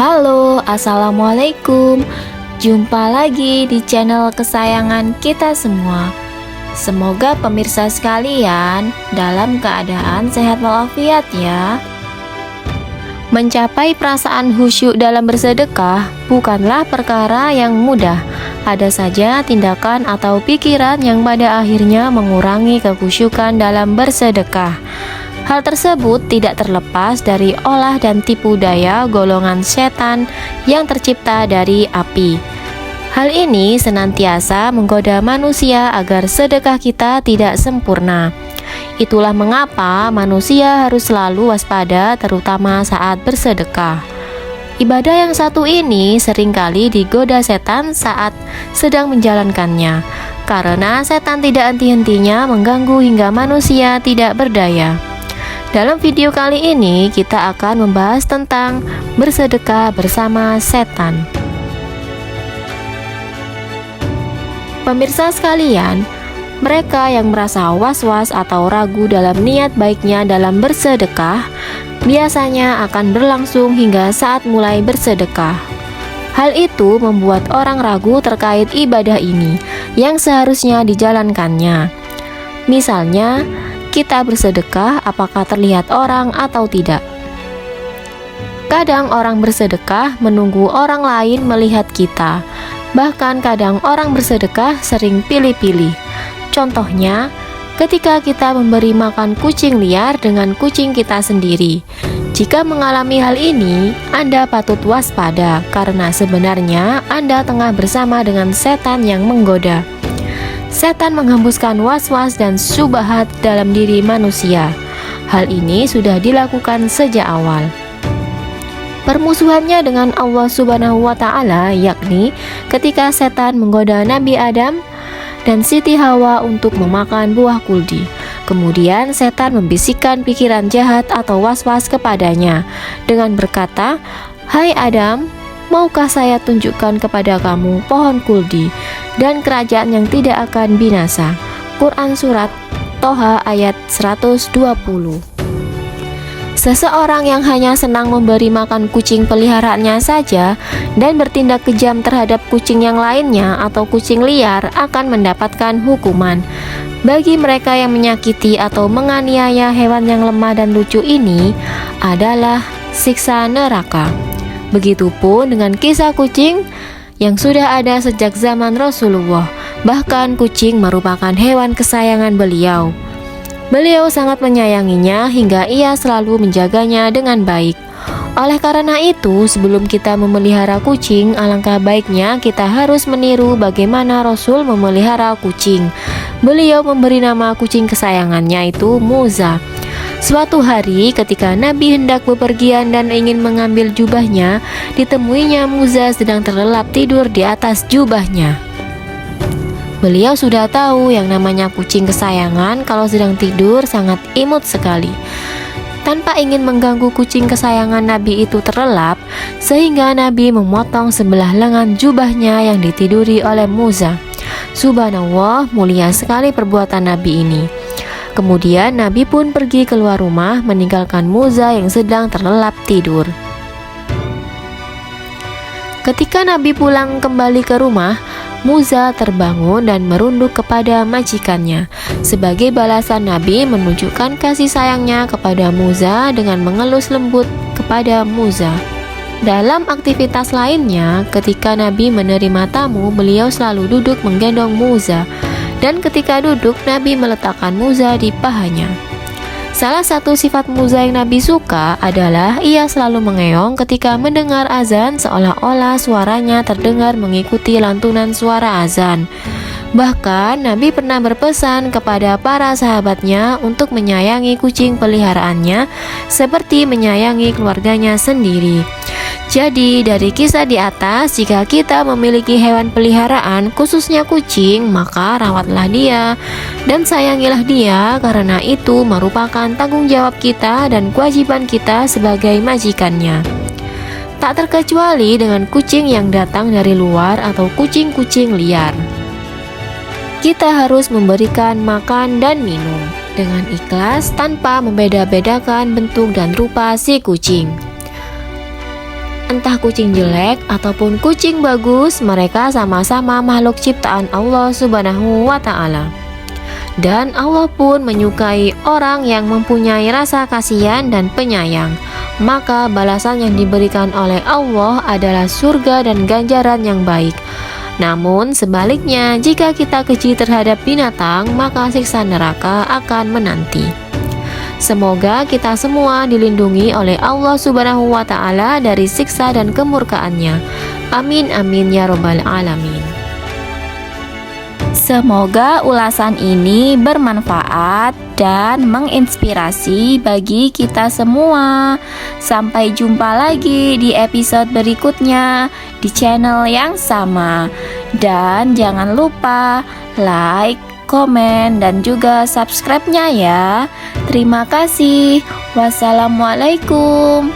Halo, assalamualaikum. Jumpa lagi di channel kesayangan kita semua. Semoga pemirsa sekalian dalam keadaan sehat walafiat ya. Mencapai perasaan khusyuk dalam bersedekah bukanlah perkara yang mudah. Ada saja tindakan atau pikiran yang pada akhirnya mengurangi kekhusyukan dalam bersedekah. Hal tersebut tidak terlepas dari olah dan tipu daya golongan setan yang tercipta dari api. Hal ini senantiasa menggoda manusia agar sedekah kita tidak sempurna. Itulah mengapa manusia harus selalu waspada terutama saat bersedekah. Ibadah yang satu ini seringkali digoda setan saat sedang menjalankannya, karena setan tidak henti-hentinya mengganggu hingga manusia tidak berdaya. Dalam video kali ini kita akan membahas tentang bersedekah bersama setan. Pemirsa sekalian, mereka yang merasa was-was atau ragu dalam niat baiknya dalam bersedekah biasanya akan berlangsung hingga saat mulai bersedekah. Hal itu membuat orang ragu terkait ibadah ini yang seharusnya dijalankannya. Misalnya, kita bersedekah apakah terlihat orang atau tidak. Kadang orang bersedekah menunggu orang lain melihat kita. Bahkan kadang orang bersedekah sering pilih-pilih. Contohnya, ketika kita memberi makan kucing liar dengan kucing kita sendiri. Jika mengalami hal ini, Anda patut waspada karena sebenarnya Anda tengah bersama dengan setan yang menggoda. Setan menghembuskan was-was dan syubhat dalam diri manusia. Hal ini sudah dilakukan sejak awal. Permusuhannya dengan Allah Subhanahu wa Ta'ala, yakni ketika setan menggoda Nabi Adam dan Siti Hawa untuk memakan buah kuldi. Kemudian setan membisikkan pikiran jahat atau was-was kepadanya dengan berkata, "Hai Adam, maukah saya tunjukkan kepada kamu pohon kuldi dan kerajaan yang tidak akan binasa?" Quran Surat Toha ayat 120. Seseorang yang hanya senang memberi makan kucing peliharaannya saja dan bertindak kejam terhadap kucing yang lainnya atau kucing liar akan mendapatkan hukuman. Bagi mereka yang menyakiti atau menganiaya hewan yang lemah dan lucu ini adalah siksa neraka. Begitupun dengan kisah kucing yang sudah ada sejak zaman Rasulullah. Bahkan kucing merupakan hewan kesayangan beliau. Beliau sangat menyayanginya hingga ia selalu menjaganya dengan baik. Oleh karena itu, sebelum kita memelihara kucing, alangkah baiknya kita harus meniru bagaimana Rasul memelihara kucing. Beliau memberi nama kucing kesayangannya itu Muza. Suatu hari ketika Nabi hendak bepergian dan ingin mengambil jubahnya, ditemuinya Muza sedang terlelap tidur di atas jubahnya. Beliau sudah tahu yang namanya kucing kesayangan kalau sedang tidur sangat imut sekali. Tanpa ingin mengganggu kucing kesayangan Nabi itu terlelap, sehingga Nabi memotong sebelah lengan jubahnya yang ditiduri oleh Muza. Subhanallah, mulia sekali perbuatan Nabi ini. Kemudian Nabi pun pergi keluar rumah meninggalkan Muza yang sedang terlelap tidur. Ketika Nabi pulang kembali ke rumah, Muza terbangun dan merunduk kepada majikannya. Sebagai balasan, Nabi menunjukkan kasih sayangnya kepada Muza dengan mengelus lembut kepada Muza. Dalam aktivitas lainnya, ketika Nabi menerima tamu, beliau selalu duduk menggendong Muza. Dan ketika duduk, Nabi meletakkan Muza di pahanya. Salah satu sifat Muza yang Nabi suka adalah ia selalu mengeong ketika mendengar azan, seolah-olah suaranya terdengar mengikuti lantunan suara azan. Bahkan Nabi pernah berpesan kepada para sahabatnya untuk menyayangi kucing peliharaannya seperti menyayangi keluarganya sendiri. Jadi dari kisah di atas, jika kita memiliki hewan peliharaan, khususnya kucing, maka rawatlah dia dan sayangilah dia, karena itu merupakan tanggung jawab kita dan kewajiban kita sebagai majikannya. Tak terkecuali dengan kucing yang datang dari luar atau kucing-kucing liar. Kita harus memberikan makan dan minum dengan ikhlas tanpa membeda-bedakan bentuk dan rupa si kucing. Entah kucing jelek ataupun kucing bagus, mereka sama-sama makhluk ciptaan Allah Subhanahu wa Ta'ala. Dan Allah pun menyukai orang yang mempunyai rasa kasihan dan penyayang. Maka balasan yang diberikan oleh Allah adalah surga dan ganjaran yang baik. Namun sebaliknya, jika kita keji terhadap binatang, maka siksa neraka akan menanti. Semoga kita semua dilindungi oleh Allah Subhanahu wa Ta'ala dari siksa dan kemurkaannya. Amin amin ya robbal alamin. Semoga ulasan ini bermanfaat dan menginspirasi bagi kita semua. Sampai jumpa lagi di episode berikutnya di channel yang sama. Dan jangan lupa like, komen, dan juga subscribe-nya ya. Terima kasih. Wassalamualaikum.